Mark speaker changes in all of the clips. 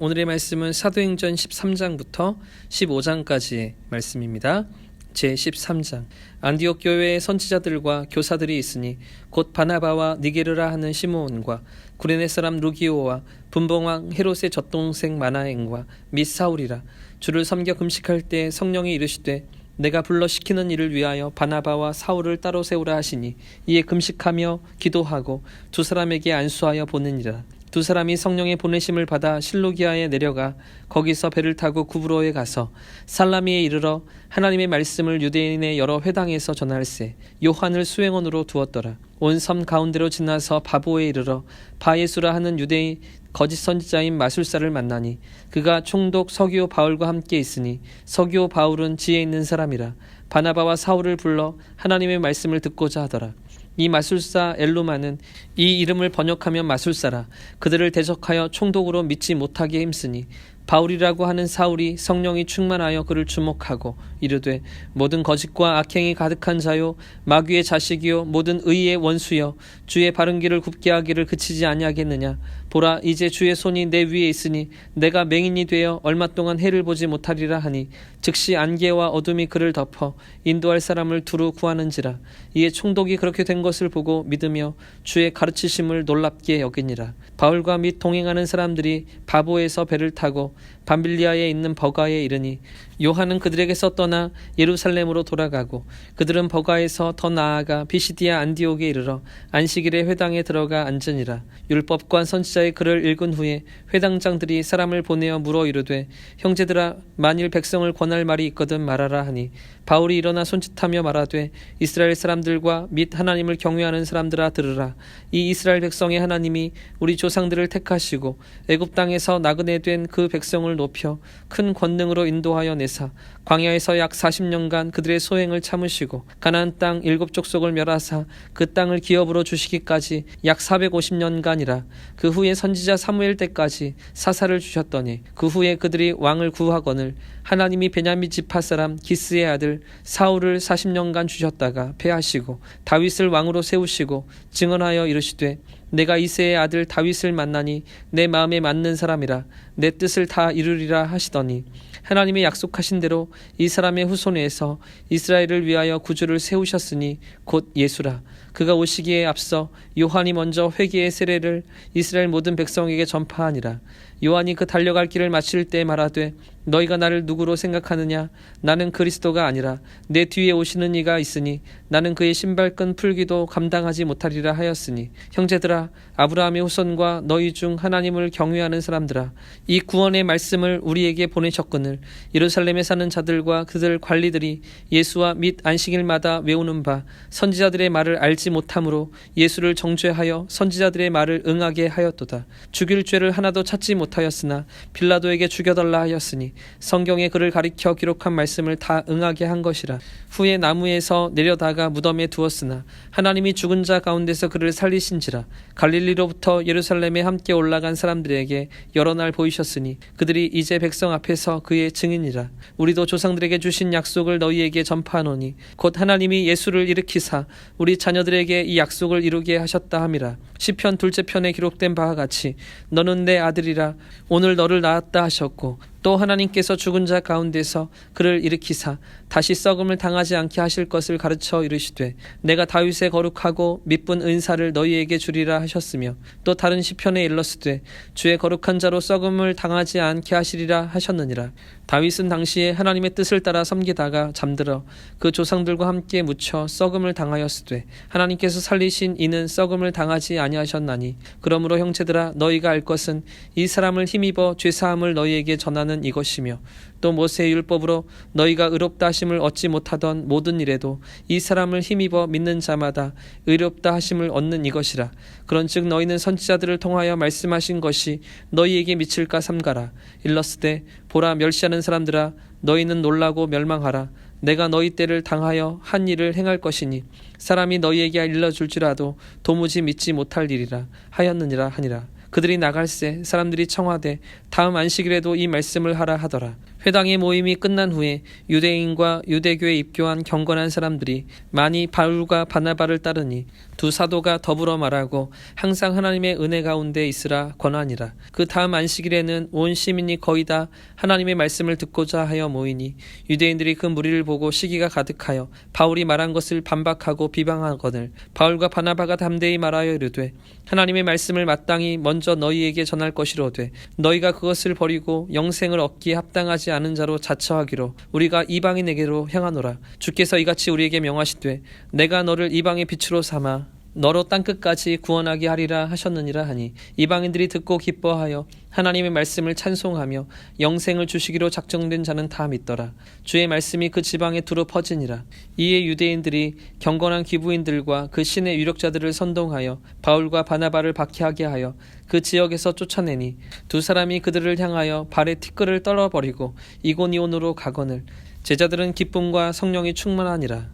Speaker 1: 오늘의 말씀은 사도행전 13장부터 15장까지의 말씀입니다. 제13장. 안디옥 교회에 선지자들과 교사들이 있으니 곧 바나바와 니게르라 하는 시므온과 구레네 사람 루기오와 분봉왕 헤롯의 젖동생 마나엔과 및 사울이라. 주를 섬겨 금식할 때 성령이 이르시되 내가 불러 시키는 일을 위하여 바나바와 사울을 따로 세우라 하시니 이에 금식하며 기도하고 두 사람에게 안수하여 보내니라. 두 사람이 성령의 보내심을 받아 실루기아에 내려가 거기서 배를 타고 구브로에 가서 살라미에 이르러 하나님의 말씀을 유대인의 여러 회당에서 전할세 요한을 수행원으로 두었더라. 온 섬 가운데로 지나서 바보에 이르러 바예수라 하는 유대인 거짓 선지자인 마술사를 만나니 그가 총독 서기오 바울과 함께 있으니 서기오 바울은 지혜 있는 사람이라. 바나바와 사울을 불러 하나님의 말씀을 듣고자 하더라. 이 마술사 엘루마는 이 이름을 번역하면 마술사라. 그들을 대적하여 총독으로 믿지 못하게 힘쓰니 바울이라고 하는 사울이 성령이 충만하여 그를 주목하고 이르되 모든 거짓과 악행이 가득한 자요 마귀의 자식이요 모든 의의 원수여 주의 바른 길을 굽게 하기를 그치지 아니하겠느냐. 보라 이제 주의 손이 내 위에 있으니 내가 맹인이 되어 얼마 동안 해를 보지 못하리라 하니 즉시 안개와 어둠이 그를 덮어 인도할 사람을 두루 구하는지라. 이에 총독이 그렇게 된 것을 보고 믿으며 주의 가르치심을 놀랍게 여기니라. 바울과 및 동행하는 사람들이 바보에서 배를 타고 밤빌리아에 있는 버가에 이르니 요한은 그들에게서 떠나 예루살렘으로 돌아가고 그들은 버가에서 더 나아가 비시디아 안디옥에 이르러 안식일에 회당에 들어가 앉으니라. 율법관 선지자의 글을 읽은 후에 회당장들이 사람을 보내어 물어 이르되 형제들아 만일 백성을 권할 말이 있거든 말하라 하니 바울이 일어나 손짓하며 말하되 이스라엘 사람들과 및 하나님을 경외하는 사람들아 들으라. 이 이스라엘 백성의 하나님이 우리 조상들을 택하시고 애굽 땅에서 나그네 된 그 백성을 높여 큰 권능으로 인도하여 내사 광야에서 약 40년간 그들의 소행을 참으시고 가나안 땅 7족속을 멸하사 그 땅을 기업으로 주시기까지 약 450년간이라. 그 후에 선지자 사무엘 때까지 사사를 주셨더니 그 후에 그들이 왕을 구하거늘 하나님이 베냐민 지파 사람 기스의 아들 사울을 40년간 주셨다가 패하시고 다윗을 왕으로 세우시고 증언하여 이르시되 내가 이새의 아들 다윗을 만나니 내 마음에 맞는 사람이라 내 뜻을 다 이루리라 하시더니 하나님의 약속하신 대로 이 사람의 후손에서 이스라엘을 위하여 구주를 세우셨으니 곧 예수라. 그가 오시기에 앞서 요한이 먼저 회개의 세례를 이스라엘 모든 백성에게 전파하니라. 요한이 그 달려갈 길을 마칠 때 말하되 너희가 나를 누구로 생각하느냐. 나는 그리스도가 아니라 내 뒤에 오시는 이가 있으니 나는 그의 신발끈 풀기도 감당하지 못하리라 하였으니 형제들아 아브라함의 후손과 너희 중 하나님을 경외하는 사람들아 이 구원의 말씀을 우리에게 보내셨거늘 예루살렘에 사는 자들과 그들 관리들이 예수와 및 안식일마다 외우는 바 선지자들의 말을 알지 못함으로 예수를 정죄하여 선지자들의 말을 응하게 하였도다. 죽일 죄를 하나도 찾지 못하였으나 빌라도에게 죽여달라 하였으니 성경에 그를 가리켜 기록한 말씀을 다 응하게 한 것이라. 후에 나무에서 내려다가 무덤에 두었으나 하나님이 죽은 자 가운데서 그를 살리신지라. 갈릴리로부터 예루살렘에 함께 올라간 사람들에게 여러 날 보이셨으니 그들이 이제 백성 앞에서 그의 증인이라. 우리도 조상들에게 주신 약속을 너희에게 전파하노니 곧 하나님이 예수를 일으키사 우리 자녀들에게 이 약속을 이루게 하셨다 함이라. 시편 2째 편에 기록된 바와 같이 너는 내 아들이라 오늘 너를 낳았다 하셨고 또 하나님께서 죽은 자 가운데서 그를 일으키사 다시 썩음을 당하지 않게 하실 것을 가르쳐 이르시되 내가 다윗의 거룩하고 미쁜 은사를 너희에게 주리라 하셨으며 또 다른 시편에 일렀으되 주의 거룩한 자로 썩음을 당하지 않게 하시리라 하셨느니라. 다윗은 당시에 하나님의 뜻을 따라 섬기다가 잠들어 그 조상들과 함께 묻혀 썩음을 당하였으되 하나님께서 살리신 이는 썩음을 당하지 아니하셨나니 그러므로 형제들아 너희가 알 것은 이 사람을 힘입어 죄사함을 너희에게 전하는 이것이며 또 모세의 율법으로 너희가 의롭다 하심을 얻지 못하던 모든 일에도 이 사람을 힘입어 믿는 자마다 의롭다 하심을 얻는 이것이라. 그런즉 너희는 선지자들을 통하여 말씀하신 것이 너희에게 미칠까 삼가라. 일렀으되 보라 멸시하는 사람들아 너희는 놀라고 멸망하라. 내가 너희 때를 당하여 한 일을 행할 것이니 사람이 너희에게 일러줄지라도 도무지 믿지 못할 일이라 하였느니라 하니라. 그들이 나갈새 사람들이 청하되 다음 안식일에도 이 말씀을 하라 하더라. 회당의 모임이 끝난 후에 유대인과 유대교에 입교한 경건한 사람들이 많이 바울과 바나바를 따르니 두 사도가 더불어 말하고 항상 하나님의 은혜 가운데 있으라 권하니라. 그 다음 안식일에는 온 시민이 거의 다 하나님의 말씀을 듣고자 하여 모이니 유대인들이 그 무리를 보고 시기가 가득하여 바울이 말한 것을 반박하고 비방하거늘 바울과 바나바가 담대히 말하여 이르되 하나님의 말씀을 마땅히 먼저 너희에게 전할 것이로되 너희가 그것을 버리고 영생을 얻기에 합당하지 않은 자로 자처하기로 우리가 이방인에게로 향하노라. 주께서 이같이 우리에게 명하시되 내가 너를 이방의 빛으로 삼아 너로 땅끝까지 구원하게 하리라 하셨느니라 하니 이방인들이 듣고 기뻐하여 하나님의 말씀을 찬송하며 영생을 주시기로 작정된 자는 다 믿더라. 주의 말씀이 그 지방에 두루 퍼지니라. 이에 유대인들이 경건한 기부인들과 그 신의 유력자들을 선동하여 바울과 바나바를 박해하게 하여 그 지역에서 쫓아내니 두 사람이 그들을 향하여 발에 티끌을 떨어버리고 이고니온으로 가거늘 제자들은 기쁨과 성령이 충만하니라.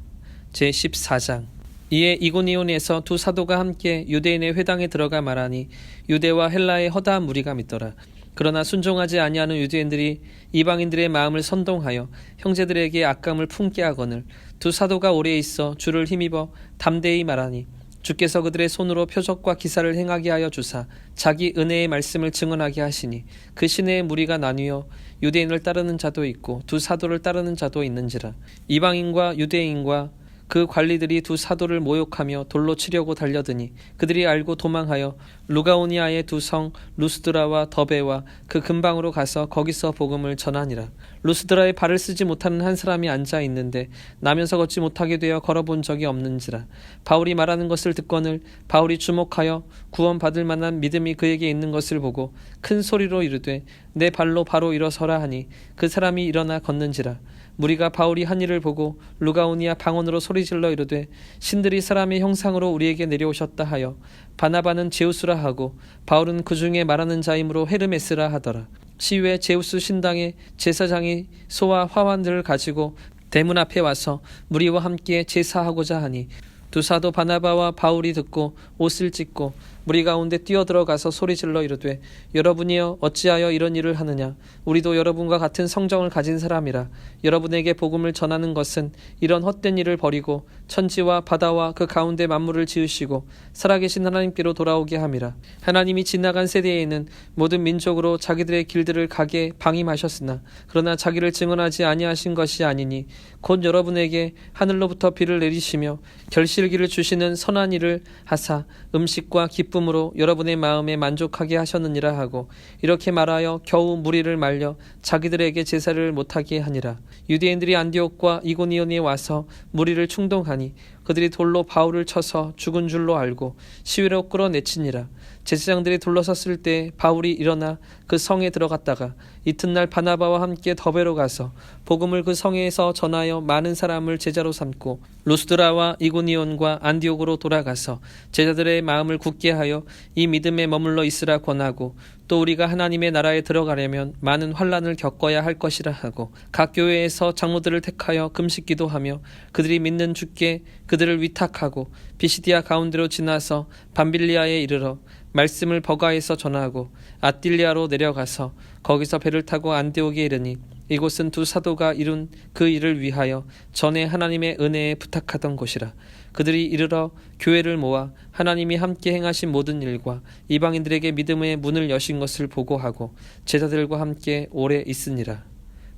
Speaker 1: 제14장. 이에 이고니온에서 두 사도가 함께 유대인의 회당에 들어가 말하니 유대와 헬라의 허다한 무리가 믿더라. 그러나 순종하지 아니하는 유대인들이 이방인들의 마음을 선동하여 형제들에게 악감을 품게 하거늘 두 사도가 오래 있어 주를 힘입어 담대히 말하니 주께서 그들의 손으로 표적과 기사를 행하게 하여 주사 자기 은혜의 말씀을 증언하게 하시니 그 시내의 무리가 나뉘어 유대인을 따르는 자도 있고 두 사도를 따르는 자도 있는지라. 이방인과 유대인과 그 관리들이 두 사도를 모욕하며 돌로 치려고 달려드니 그들이 알고 도망하여 루가오니아의 두 성 루스드라와 더베와 그 근방으로 가서 거기서 복음을 전하니라. 루스드라에 발을 쓰지 못하는 한 사람이 앉아 있는데 나면서 걷지 못하게 되어 걸어본 적이 없는지라. 바울이 말하는 것을 듣거늘 바울이 주목하여 구원받을 만한 믿음이 그에게 있는 것을 보고 큰 소리로 이르되 내 발로 바로 일어서라 하니 그 사람이 일어나 걷는지라. 무리가 바울이 한 일을 보고 루가오니아 방언으로 소리질러 이르되 신들이 사람의 형상으로 우리에게 내려오셨다 하여 바나바는 제우스라 하고 바울은 그 중에 말하는 자이므로 헤르메스라 하더라. 시외 제우스 신당의 제사장이 소와 화환들을 가지고 대문 앞에 와서 무리와 함께 제사하고자 하니 두 사도 바나바와 바울이 듣고 옷을 찢고 무리 가운데 뛰어들어가서 소리질러 이르되 여러분이여 어찌하여 이런 일을 하느냐. 우리도 여러분과 같은 성정을 가진 사람이라. 여러분에게 복음을 전하는 것은 이런 헛된 일을 버리고 천지와 바다와 그 가운데 만물을 지으시고 살아계신 하나님께로 돌아오게 함이라. 하나님이 지나간 세대에는 모든 민족으로 자기들의 길들을 가게 방임하셨으나 그러나 자기를 증언하지 아니하신 것이 아니니 곧 여러분에게 하늘로부터 비를 내리시며 결실기를 주시는 선한 일을 하사 음식과 기쁨으로 여러분의 마음에 만족하게 하셨느니라 하고 이렇게 말하여 겨우 무리를 말려 자기들에게 제사를 못하게 하니라. 유대인들이 안디옥과 이고니온에 와서 무리를 충동하니 그들이 돌로 바울을 쳐서 죽은 줄로 알고 시위로 끌어내치니라. 제사장들이 둘러섰을 때 바울이 일어나 그 성에 들어갔다가 이튿날 바나바와 함께 더베로 가서 복음을 그 성에서 전하여 많은 사람을 제자로 삼고 루스드라와 이고니온과 안디옥으로 돌아가서 제자들의 마음을 굳게 하여 이 믿음에 머물러 있으라 권하고 또 우리가 하나님의 나라에 들어가려면 많은 환난을 겪어야 할 것이라 하고 각 교회에서 장로들을 택하여 금식 기도하며 그들이 믿는 주께 그들을 위탁하고 비시디아 가운데로 지나서 밤빌리아에 이르러 말씀을 버가에서 전하고 아딜리아로 내려가서 거기서 배를 타고 안디옥에 이르니 이곳은 두 사도가 이룬 그 일을 위하여 전에 하나님의 은혜에 부탁하던 곳이라. 그들이 이르러 교회를 모아 하나님이 함께 행하신 모든 일과 이방인들에게 믿음의 문을 여신 것을 보고하고 제자들과 함께 오래 있으니라.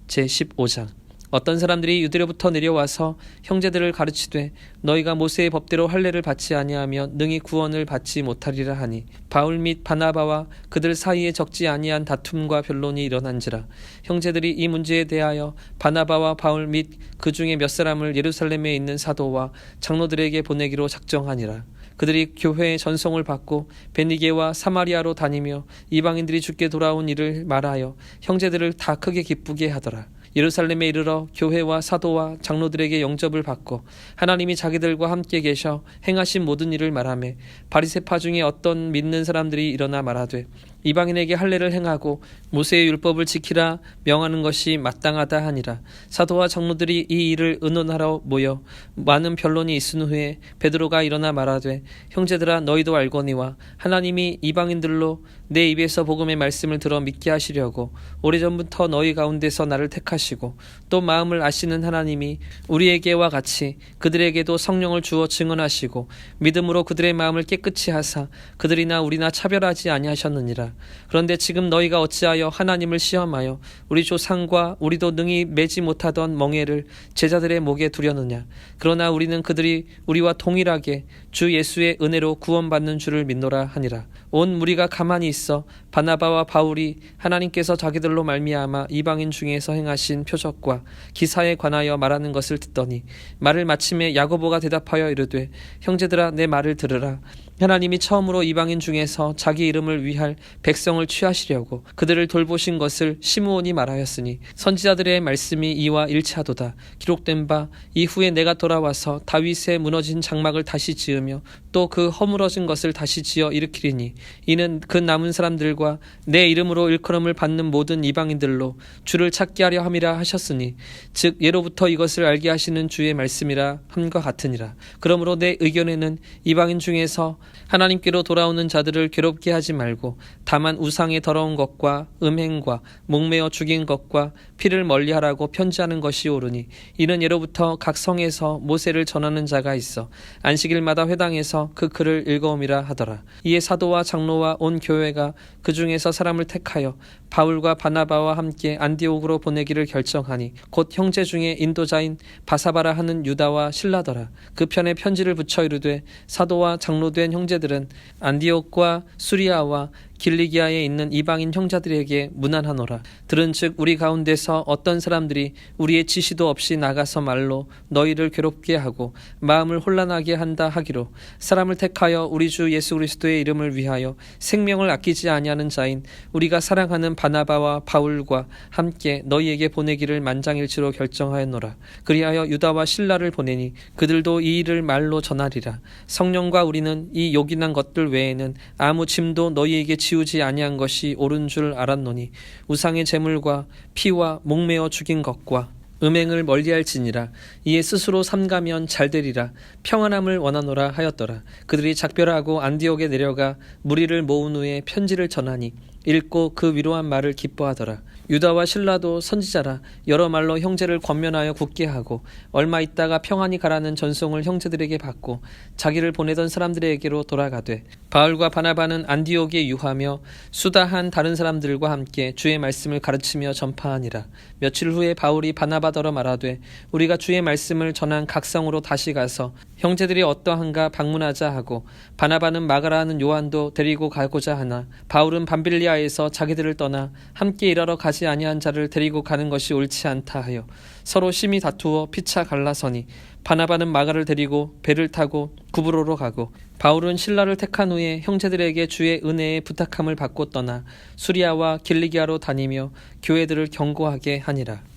Speaker 1: 제15장. 어떤 사람들이 유대로부터 내려와서 형제들을 가르치되 너희가 모세의 법대로 할례를 받지 아니하면 능히 구원을 받지 못하리라 하니 바울 및 바나바와 그들 사이에 적지 아니한 다툼과 변론이 일어난지라. 형제들이 이 문제에 대하여 바나바와 바울 및 그 중에 몇 사람을 예루살렘에 있는 사도와 장로들에게 보내기로 작정하니라. 그들이 교회의 전송을 받고 베니게와 사마리아로 다니며 이방인들이 주께 돌아온 일을 말하여 형제들을 다 크게 기쁘게 하더라. 예루살렘에 이르러 교회와 사도와 장로들에게 영접을 받고 하나님이 자기들과 함께 계셔 행하신 모든 일을 말하며 바리새파 중에 어떤 믿는 사람들이 일어나 말하되 이방인에게 할례를 행하고 모세의 율법을 지키라 명하는 것이 마땅하다 하니라. 사도와 장로들이 이 일을 의논하러 모여 많은 변론이 있은 후에 베드로가 일어나 말하되 형제들아 너희도 알거니와 하나님이 이방인들로 내 입에서 복음의 말씀을 들어 믿게 하시려고 오래전부터 너희 가운데서 나를 택하시고 또 마음을 아시는 하나님이 우리에게와 같이 그들에게도 성령을 주어 증언하시고 믿음으로 그들의 마음을 깨끗이 하사 그들이나 우리나 차별하지 아니하셨느니라. 그런데 지금 너희가 어찌하여 하나님을 시험하여 우리 조상과 우리도 능히 매지 못하던 멍에를 제자들의 목에 두려느냐. 그러나 우리는 그들이 우리와 동일하게 주 예수의 은혜로 구원받는 줄을 믿노라 하니라. 온 무리가 가만히 있어 바나바와 바울이 하나님께서 자기들로 말미암아 이방인 중에서 행하신 표적과 기사에 관하여 말하는 것을 듣더니 말을 마침에 야고보가 대답하여 이르되 형제들아 내 말을 들으라. 하나님이 처음으로 이방인 중에서 자기 이름을 위할 백성을 취하시려고 그들을 돌보신 것을 시므온이 말하였으니 선지자들의 말씀이 이와 일치하도다. 기록된 바 이후에 내가 돌아와서 다윗의 무너진 장막을 다시 지으며 또 그 허물어진 것을 다시 지어 일으키리니 이는 그 남은 사람들과 내 이름으로 일컬음을 받는 모든 이방인들로 주를 찾게 하려 함이라 하셨으니 즉 예로부터 이것을 알게 하시는 주의 말씀이라 함과 같으니라. 그러므로 내 의견에는 이방인 중에서 하나님께로 돌아오는 자들을 괴롭게 하지 말고 다만 우상의 더러운 것과 음행과 목매어 죽인 것과 피를 멀리하라고 편지하는 것이 옳으니 이는 예로부터 각 성에서 모세를 전하는 자가 있어 안식일마다 회당에서 그 글을 읽어옴이라 하더라. 이에 사도와 장로와 온 교회가 그 중에서 사람을 택하여 바울과 바나바와 함께 안디옥으로 보내기를 결정하니 곧 형제 중에 인도자인 바사바라 하는 유다와 실라더라. 그 편에 편지를 붙여 이르되 사도와 장로된 형제들은 안디옥과 수리아와 길리기아에 있는 이방인 형제들에게 문안하노라. 들은즉 우리 가운데서 어떤 사람들이 우리의 지시도 없이 나가서 말로 너희를 괴롭게 하고 마음을 혼란하게 한다 하기로 사람을 택하여 우리 주 예수 그리스도의 이름을 위하여 생명을 아끼지 아니하는 자인 우리가 사랑하는 바나바와 바울과 함께 너희에게 보내기를 만장일치로 결정하였노라. 그리하여 유다와 실라를 보내니 그들도 이 일을 말로 전하리라. 성령과 우리는 이 요긴한 것들 외에는 아무 짐도 너희에게 지우지 아니한 것이 옳은 줄 알았노니 우상의 제물과 피와 목매어 죽인 것과 음행을 멀리할지니라. 이에 스스로 삼가면 잘되리라. 평안함을 원하노라 하였더라. 그들이 작별하고 안디옥에 내려가 무리를 모은 후에 편지를 전하니 읽고 그 위로한 말을 기뻐하더라. 유다와 실라도 선지자라 여러 말로 형제를 권면하여 굳게 하고 얼마 있다가 평안히 가라는 전송을 형제들에게 받고 자기를 보내던 사람들에게로 돌아가되 바울과 바나바는 안디옥에 유하며 수다한 다른 사람들과 함께 주의 말씀을 가르치며 전파하니라. 며칠 후에 바울이 바나바더러 말하되 우리가 주의 말씀을 전한 각성으로 다시 가서 형제들이 어떠한가 방문하자 하고 바나바는 마가라 하는 요한도 데리고 가고자 하나 바울은 밤빌리아에서 자기들을 떠나 함께 일하러 가지 아니한 자를 데리고 가는 것이 옳지 않다 하여 서로 심히 다투어 피차 갈라서니 바나바는 마가를 데리고 배를 타고 구브로로 가고 바울은 실라를 택한 후에 형제들에게 주의 은혜에 부탁함을 받고 떠나 수리아와 길리기아로 다니며 교회들을 경고하게 하니라.